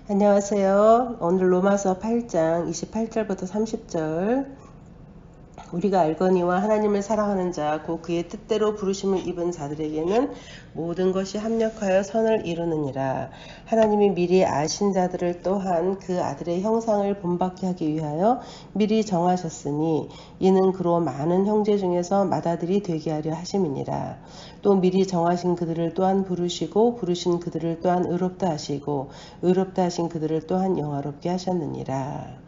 안녕하세요. 오늘 로마서 8장 28절부터 30절. 우리가 알거니와 하나님을 사랑하는 자 곧 그의 뜻대로 부르심을 입은 자들에게는 모든 것이 합력하여 선을 이루느니라. 하나님이 미리 아신 자들을 또한 그 아들의 형상을 본받게 하기 위하여 미리 정하셨으니 이는 그로 많은 형제 중에서 맏아들이 되게 하려 하심이니라. 또 미리 정하신 그들을 또한 부르시고 부르신 그들을 또한 의롭다 하시고 의롭다 하신 그들을 또한 영화롭게 하셨느니라.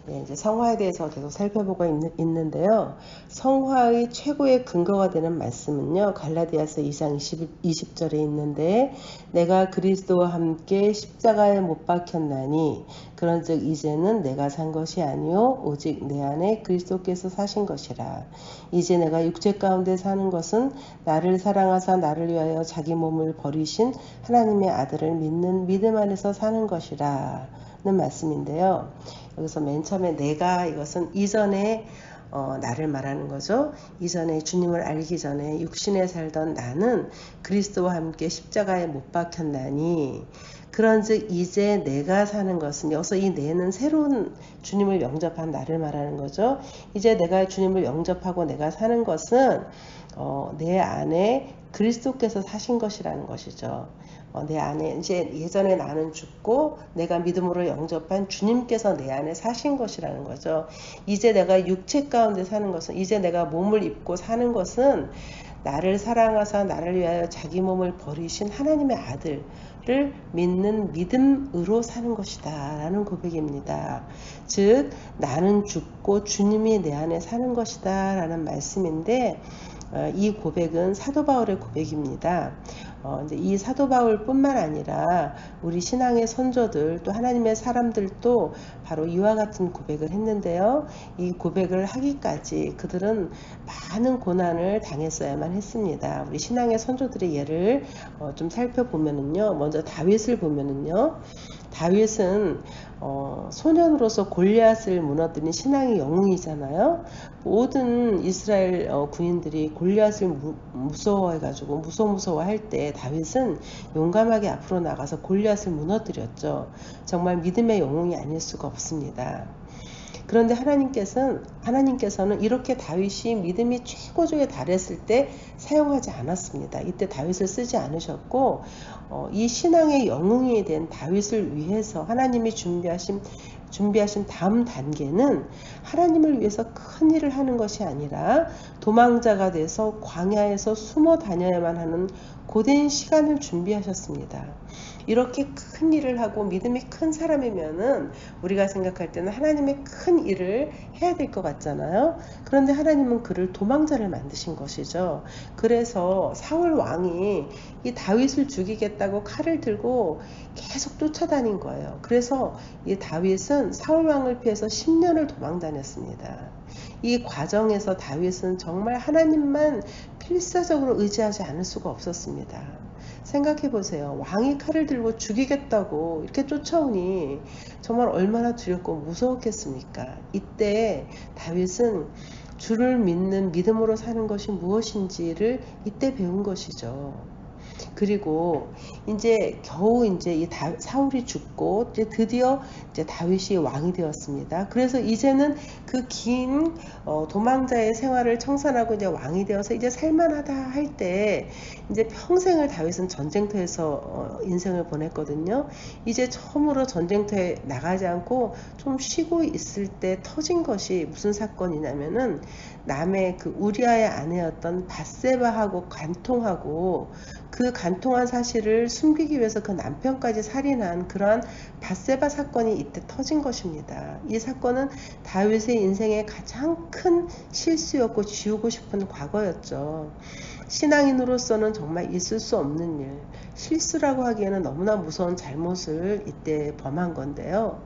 네, 이제 성화에 대해서 계속 살펴보고 있는데요. 성화의 최고의 근거가 되는 말씀은요. 갈라디아서 2장 20절에 있는데 내가 그리스도와 함께 십자가에 못 박혔나니 그런즉 이제는 내가 산 것이 아니요 오직 내 안에 그리스도께서 사신 것이라. 이제 내가 육체 가운데 사는 것은 나를 사랑하사 나를 위하여 자기 몸을 버리신 하나님의 아들을 믿는 믿음 안에서 사는 것이라 는 말씀인데요. 여기서 맨 처음에 내가 이것은 이전에 나를 말하는 거죠. 이전에 주님을 알기 전에 육신에 살던 나는 그리스도와 함께 십자가에 못 박혔나니 그런즉 이제 내가 사는 것은 여기서 이 내는 새로운 주님을 영접한 나를 말하는 거죠. 이제 내가 주님을 영접하고 내가 사는 것은 내 안에 그리스도께서 사신 것이라는 것이죠. 내 안에 이제 예전에 나는 죽고 내가 믿음으로 영접한 주님께서 내 안에 사신 것이라는 거죠. 이제 내가 육체 가운데 사는 것은 이제 내가 몸을 입고 사는 것은 나를 사랑하사 나를 위하여 자기 몸을 버리신 하나님의 아들을 믿는 믿음으로 사는 것이다 라는 고백입니다. 즉 나는 죽고 주님이 내 안에 사는 것이다 라는 말씀인데 이 고백은 사도 바울의 고백입니다. 이제 이 사도 바울뿐만 아니라 우리 신앙의 선조들 또 하나님의 사람들도 바로 이와 같은 고백을 했는데요. 이 고백을 하기까지 그들은 많은 고난을 당했어야만 했습니다. 우리 신앙의 선조들의 예를 좀 살펴보면은요. 먼저 다윗을 보면은요. 다윗은 소년으로서 골리앗을 무너뜨린 신앙의 영웅이잖아요. 모든 이스라엘 군인들이 골리앗을 무서워해가지고 무서워할 때 다윗은 용감하게 앞으로 나가서 골리앗을 무너뜨렸죠. 정말 믿음의 영웅이 아닐 수가 없습니다. 그런데 하나님께서는 이렇게 다윗이 믿음이 최고조에 달했을 때 사용하지 않았습니다. 이때 다윗을 쓰지 않으셨고 이 신앙의 영웅이 된 다윗을 위해서 하나님이 준비하신 다음 단계는 하나님을 위해서 큰 일을 하는 것이 아니라 도망자가 돼서 광야에서 숨어 다녀야만 하는 고된 시간을 준비하셨습니다. 이렇게 큰 일을 하고 믿음이 큰 사람이면은 우리가 생각할 때는 하나님의 큰 일을 해야 될 것 같잖아요. 그런데 하나님은 그를 도망자를 만드신 것이죠. 그래서 사울 왕이 이 다윗을 죽이겠다고 칼을 들고 계속 쫓아다닌 거예요. 그래서 이 다윗은 사울 왕을 피해서 10년을 도망 다녔습니다. 이 과정에서 다윗은 정말 하나님만 필사적으로 의지하지 않을 수가 없었습니다. 생각해 보세요. 왕이 칼을 들고 죽이겠다고 이렇게 쫓아오니 정말 얼마나 두렵고 무서웠겠습니까? 이때 다윗은 주를 믿는 믿음으로 사는 것이 무엇인지를 이때 배운 것이죠. 그리고 이제 겨우 이제 사울이 죽고 이제 드디어 이제 다윗이 왕이 되었습니다. 그래서 이제는 그 긴 도망자의 생활을 청산하고 이제 왕이 되어서 이제 살만하다 할 때 이제 평생을 다윗은 전쟁터에서 인생을 보냈거든요. 이제 처음으로 전쟁터에 나가지 않고 좀 쉬고 있을 때 터진 것이 무슨 사건이냐면은 남의 그 우리아의 아내였던 밧세바하고 간통하고 그 간통한 사실을 숨기기 위해서 그 남편까지 살인한 그러한 밧세바 사건이 이때 터진 것입니다. 이 사건은 다윗의 인생의 가장 큰 실수였고 지우고 싶은 과거였죠. 신앙인으로서는 정말 있을 수 없는 일, 실수라고 하기에는 너무나 무서운 잘못을 이때 범한 건데요.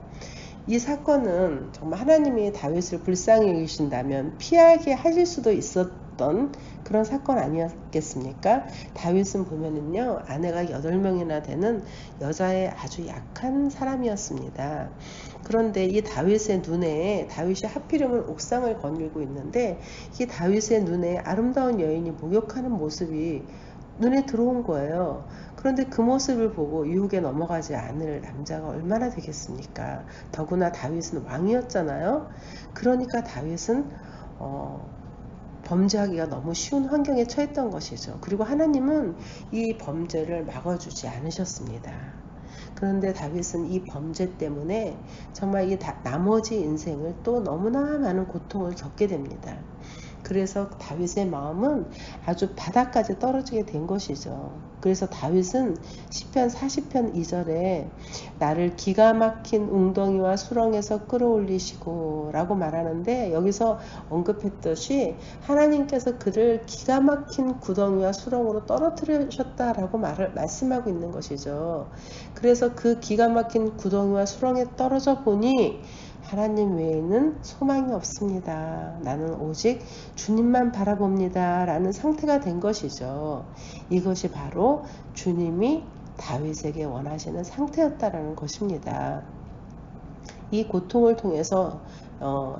이 사건은 정말 하나님이 다윗을 불쌍히 여기신다면 피하게 하실 수도 있었던 그런 사건 아니었겠습니까? 다윗은 보면은요, 아내가 8명이나 되는 여자의 아주 약한 사람이었습니다. 그런데 이 다윗의 눈에 다윗이 하필이면 옥상을 거닐고 있는데 이 다윗의 눈에 아름다운 여인이 목욕하는 모습이 눈에 들어온 거예요. 그런데 그 모습을 보고 유혹에 넘어가지 않을 남자가 얼마나 되겠습니까? 더구나 다윗은 왕이었잖아요. 그러니까 다윗은 범죄하기가 너무 쉬운 환경에 처했던 것이죠. 그리고 하나님은 이 범죄를 막아주지 않으셨습니다. 그런데 다윗은 이 범죄 때문에 정말 이 나머지 인생을 또 너무나 많은 고통을 겪게 됩니다. 그래서 다윗의 마음은 아주 바닥까지 떨어지게 된 것이죠. 그래서 다윗은 시편 40편 2절에 나를 기가 막힌 웅덩이와 수렁에서 끌어올리시고 라고 말하는데, 여기서 언급했듯이 하나님께서 그를 기가 막힌 구덩이와 수렁으로 떨어뜨리셨다라고 말씀하고 있는 것이죠. 그래서 그 기가 막힌 구덩이와 수렁에 떨어져 보니 하나님 외에는 소망이 없습니다. 나는 오직 주님만 바라봅니다. 라는 상태가 된 것이죠. 이것이 바로 주님이 다윗에게 원하시는 상태였다라는 것입니다. 이 고통을 통해서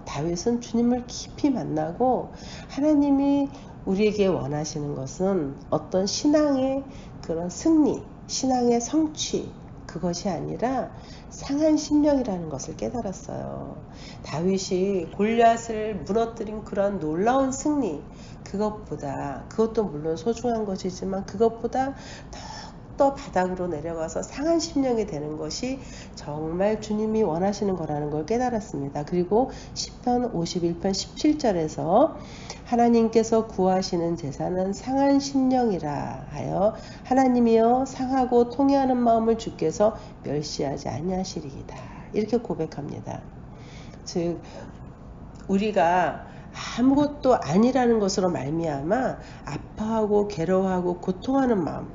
다윗은 주님을 깊이 만나고, 하나님이 우리에게 원하시는 것은 어떤 신앙의 그런 승리, 신앙의 성취, 그것이 아니라 상한 심령이라는 것을 깨달았어요. 다윗이 골리앗을 무너뜨린 그런 놀라운 승리, 그것도 물론 소중한 것이지만 그것보다 더 바닥으로 내려가서 상한 심령이 되는 것이 정말 주님이 원하시는 거라는 걸 깨달았습니다. 그리고 시편 51편 17절에서 하나님께서 구하시는 제사는 상한 심령이라 하여 하나님이여 상하고 통회하는 마음을 주께서 멸시하지 아니하시리이다. 이렇게 고백합니다. 즉 우리가 아무것도 아니라는 것으로 말미암아 아파하고 괴로워하고 고통하는 마음,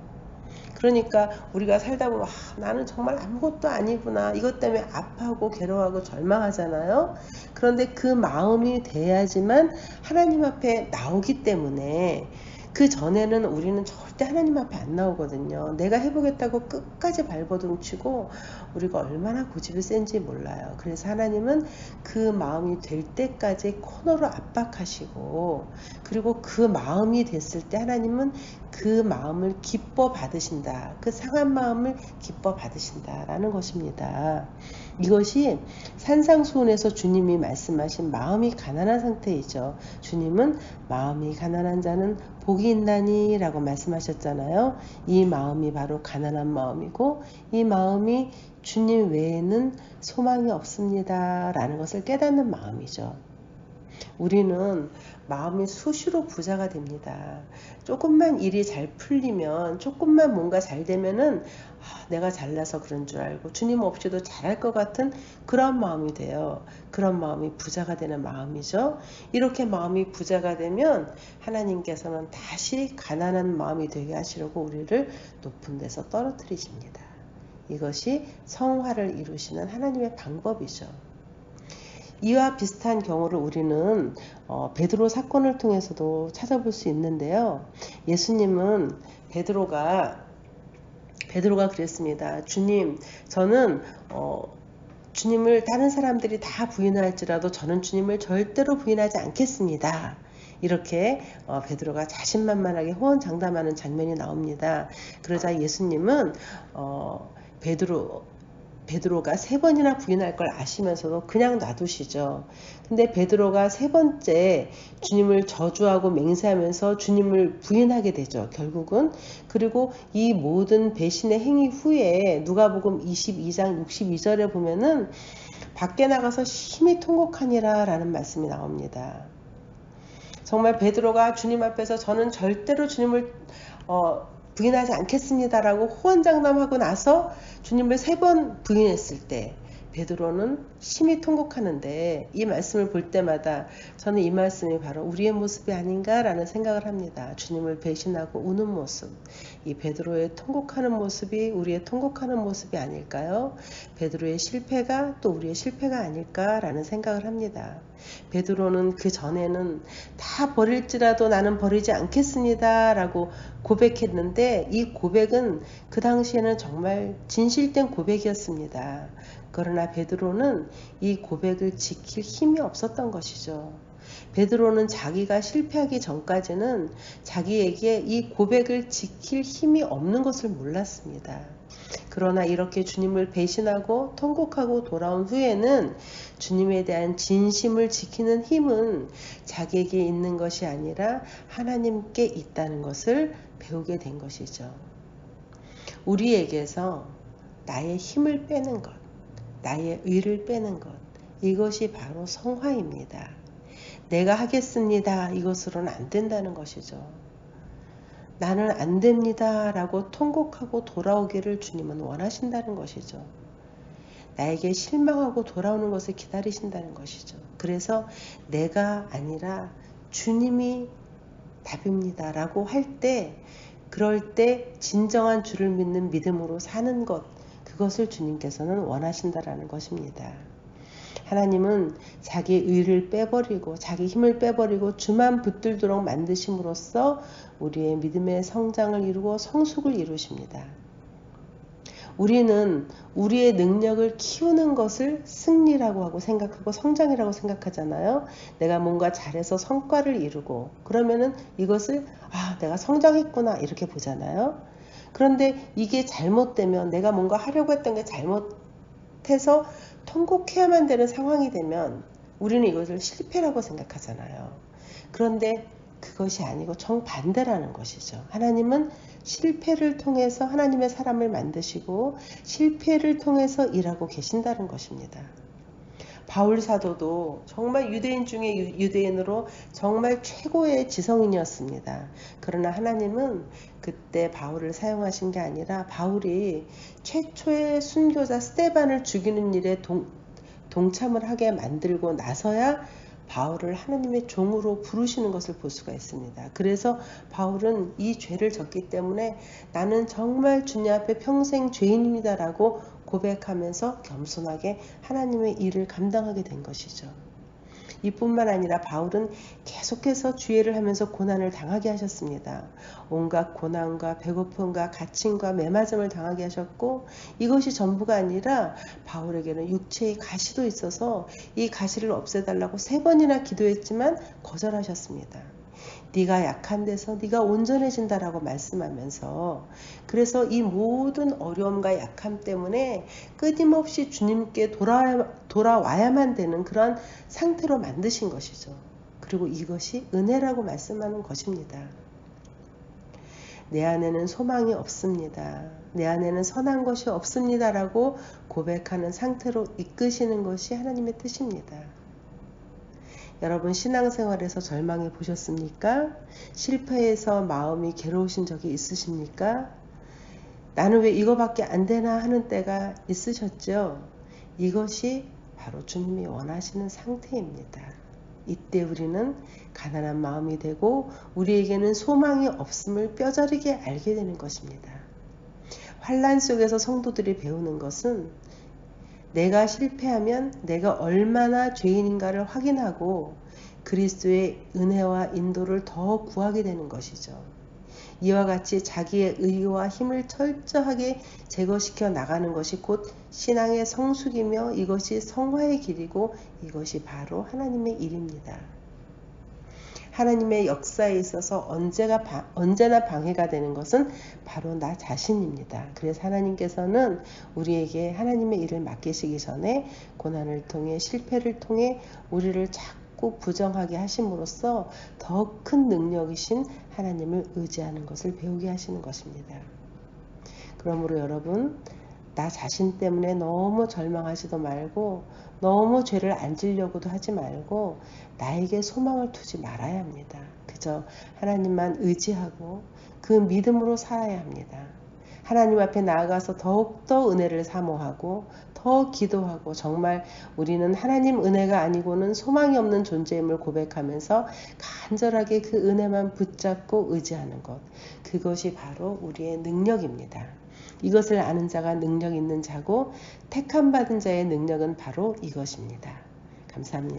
그러니까 우리가 살다 보면 나는 정말 아무것도 아니구나, 이것 때문에 아파하고 괴로워하고 절망하잖아요. 그런데 그 마음이 돼야지만 하나님 앞에 나오기 때문에, 그 전에는 우리는 절대 하나님 앞에 안 나오거든요. 내가 해보겠다고 끝까지 발버둥치고 우리가 얼마나 고집이 센지 몰라요. 그래서 하나님은 그 마음이 될 때까지 코너로 압박하시고, 그리고 그 마음이 됐을 때 하나님은 그 마음을 기뻐 받으신다. 그 상한 마음을 기뻐 받으신다라는 것입니다. 이것이 산상수훈에서 주님이 말씀하신 마음이 가난한 상태이죠. 주님은 마음이 가난한 자는 복이 있나니 라고 말씀하셨잖아요. 이 마음이 바로 가난한 마음이고, 이 마음이 주님 외에는 소망이 없습니다 라는 것을 깨닫는 마음이죠. 우리는 마음이 수시로 부자가 됩니다. 조금만 일이 잘 풀리면, 조금만 뭔가 잘 되면은 내가 잘나서 그런 줄 알고 주님 없이도 잘할 것 같은 그런 마음이 돼요. 그런 마음이 부자가 되는 마음이죠. 이렇게 마음이 부자가 되면 하나님께서는 다시 가난한 마음이 되게 하시려고 우리를 높은 데서 떨어뜨리십니다. 이것이 성화를 이루시는 하나님의 방법이죠. 이와 비슷한 경우를 우리는 베드로 사건을 통해서도 찾아볼 수 있는데요. 예수님은 베드로가 그랬습니다. 주님, 저는 주님을 다른 사람들이 다 부인할지라도 저는 주님을 절대로 부인하지 않겠습니다. 이렇게 베드로가 자신만만하게 호언장담하는 장면이 나옵니다. 그러자 예수님은 베드로가 3번이나 부인할 걸 아시면서도 그냥 놔두시죠. 근데 베드로가 3번째 주님을 저주하고 맹세하면서 주님을 부인하게 되죠. 결국은. 그리고 이 모든 배신의 행위 후에 누가복음 22장 62절에 보면은 밖에 나가서 심히 통곡하니라 라는 말씀이 나옵니다. 정말 베드로가 주님 앞에서 저는 절대로 주님을 부인하지 않겠습니다라고 호언장담하고 나서 주님을 3번 부인했을 때 베드로는 심히 통곡하는데, 이 말씀을 볼 때마다 저는 이 말씀이 바로 우리의 모습이 아닌가라는 생각을 합니다. 주님을 배신하고 우는 모습, 이 베드로의 통곡하는 모습이 우리의 통곡하는 모습이 아닐까요? 베드로의 실패가 또 우리의 실패가 아닐까라는 생각을 합니다. 베드로는 그 전에는 다 버릴지라도 나는 버리지 않겠습니다 라고 고백했는데, 이 고백은 그 당시에는 정말 진실된 고백이었습니다. 그러나 베드로는 이 고백을 지킬 힘이 없었던 것이죠. 베드로는 자기가 실패하기 전까지는 자기에게 이 고백을 지킬 힘이 없는 것을 몰랐습니다. 그러나 이렇게 주님을 배신하고 통곡하고 돌아온 후에는 주님에 대한 진심을 지키는 힘은 자기에게 있는 것이 아니라 하나님께 있다는 것을 배우게 된 것이죠. 우리에게서 나의 힘을 빼는 것, 나의 의를 빼는 것, 이것이 바로 성화입니다. 내가 하겠습니다. 이것으로는 안 된다는 것이죠. 나는 안 됩니다. 라고 통곡하고 돌아오기를 주님은 원하신다는 것이죠. 나에게 실망하고 돌아오는 것을 기다리신다는 것이죠. 그래서 내가 아니라 주님이 답입니다. 라고 할 때, 그럴 때 진정한 주를 믿는 믿음으로 사는 것, 그것을 주님께서는 원하신다라는 것입니다. 하나님은 자기 의를 빼버리고 자기 힘을 빼버리고 주만 붙들도록 만드심으로써 우리의 믿음의 성장을 이루고 성숙을 이루십니다. 우리는 우리의 능력을 키우는 것을 승리라고 하고 생각하고 성장이라고 생각하잖아요. 내가 뭔가 잘해서 성과를 이루고 그러면은 이것을 내가 성장했구나 이렇게 보잖아요. 그런데 이게 잘못되면 내가 뭔가 하려고 했던 게 잘못해서 통곡해야만 되는 상황이 되면 우리는 이것을 실패라고 생각하잖아요. 그런데 그것이 아니고 정반대라는 것이죠. 하나님은 실패를 통해서 하나님의 사람을 만드시고 실패를 통해서 일하고 계신다는 것입니다. 바울 사도도 정말 유대인 중에 유대인으로 정말 최고의 지성인이었습니다. 그러나 하나님은 그때 바울을 사용하신 게 아니라 바울이 최초의 순교자 스데반을 죽이는 일에 동참을 하게 만들고 나서야 바울을 하나님의 종으로 부르시는 것을 볼 수가 있습니다. 그래서 바울은 이 죄를 졌기 때문에 나는 정말 주님 앞에 평생 죄인입니다 라고 고백하면서 겸손하게 하나님의 일을 감당하게 된 것이죠. 이뿐만 아니라 바울은 계속해서 주의를 하면서 고난을 당하게 하셨습니다. 온갖 고난과 배고픔과 갇힘과 매맞음을 당하게 하셨고 이것이 전부가 아니라 바울에게는 육체의 가시도 있어서 이 가시를 없애달라고 3번이나 기도했지만 거절하셨습니다. 네가 약한 데서 네가 온전해진다라고 말씀하면서 그래서 이 모든 어려움과 약함 때문에 끊임없이 주님께 돌아와야만 되는 그런 상태로 만드신 것이죠. 그리고 이것이 은혜라고 말씀하는 것입니다. 내 안에는 소망이 없습니다. 내 안에는 선한 것이 없습니다 라고 고백하는 상태로 이끄시는 것이 하나님의 뜻입니다. 여러분 신앙생활에서 절망해 보셨습니까? 실패해서 마음이 괴로우신 적이 있으십니까? 나는 왜 이거밖에 안 되나 하는 때가 있으셨죠? 이것이 바로 주님이 원하시는 상태입니다. 이때 우리는 가난한 마음이 되고 우리에게는 소망이 없음을 뼈저리게 알게 되는 것입니다. 환난 속에서 성도들이 배우는 것은 내가 실패하면 내가 얼마나 죄인인가를 확인하고 그리스도의 은혜와 인도를 더 구하게 되는 것이죠. 이와 같이 자기의 의와 힘을 철저하게 제거시켜 나가는 것이 곧 신앙의 성숙이며 이것이 성화의 길이고 이것이 바로 하나님의 일입니다. 하나님의 역사에 있어서 언제나 방해가 되는 것은 바로 나 자신입니다. 그래서 하나님께서는 우리에게 하나님의 일을 맡기시기 전에 고난을 통해 실패를 통해 우리를 자꾸 부정하게 하심으로써 더 큰 능력이신 하나님을 의지하는 것을 배우게 하시는 것입니다. 그러므로 여러분 나 자신 때문에 너무 절망하지도 말고 너무 죄를 안 지려고도 하지 말고 나에게 소망을 두지 말아야 합니다. 그저 하나님만 의지하고 그 믿음으로 살아야 합니다. 하나님 앞에 나아가서 더욱더 은혜를 사모하고 더 기도하고 정말 우리는 하나님 은혜가 아니고는 소망이 없는 존재임을 고백하면서 간절하게 그 은혜만 붙잡고 의지하는 것, 그것이 바로 우리의 능력입니다. 이것을 아는 자가 능력 있는 자고 택함 받은 자의 능력은 바로 이것입니다. 감사합니다.